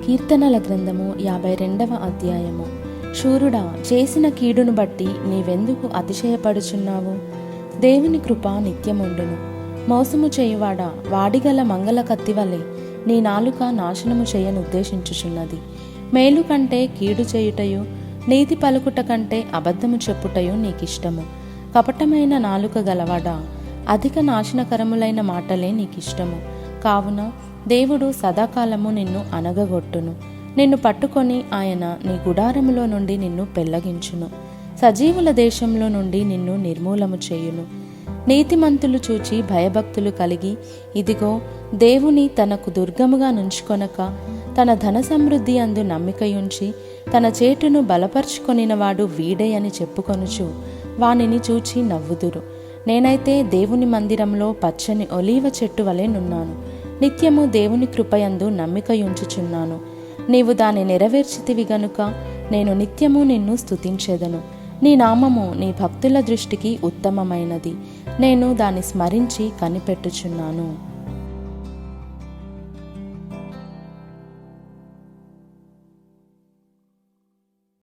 కీర్తనల గ్రంథము 52వ అధ్యాయము. శూరుడా, చేసిన కీడును బట్టి నీవెందుకు అతిశయపడుచున్నావు? దేవుని కృప నిత్యముండును. మోసము చేయువాడా, వాడిగల మంగళ కత్తివలె నీ నాలుక నాశనము చేయనుద్దేశించుచున్నది. మేలు కంటే కీడు చేయుటయు, నీతి పలుకుట కంటే అబద్ధము చెప్పుటయు నీకిష్టము. కపటమైన నాలుక గలవాడా, అధిక నాశనకరములైన మాటలే నీకిష్టము. కావున దేవుడు సదాకాలము నిన్ను అనగగొట్టును. నిన్ను పట్టుకొని ఆయన నీ గుడారములో నుండి నిన్ను పెళ్లగించును. సజీవుల దేశంలో నుండి నిన్ను నిర్మూలము చేయును. నీతిమంతులు చూచి భయభక్తులు కలిగి, ఇదిగో దేవుని తనకు దుర్గముగా నుంచుకొనక, తన ధన సమృద్ధి అందు నమ్మికయుంచి తన చేటును బలపరుచుకొనినవాడు వీడే అని చెప్పుకొనుచు వానిని చూచి నవ్వుదురు. నేనైతే దేవుని మందిరంలో పచ్చని ఒలీవ చెట్టు వలె నున్నాను. నిత్యము దేవుని కృపయందు నమ్మికయుంచుచున్నాను. నీవు దాన్ని నెరవేర్చితివి గనుక నేను నిత్యము నిన్ను స్తుతించెదను. నీ నామము నీ భక్తుల దృష్టికి ఉత్తమమైనది. నేను దాన్ని స్మరించి కనిపెట్టుచున్నాను.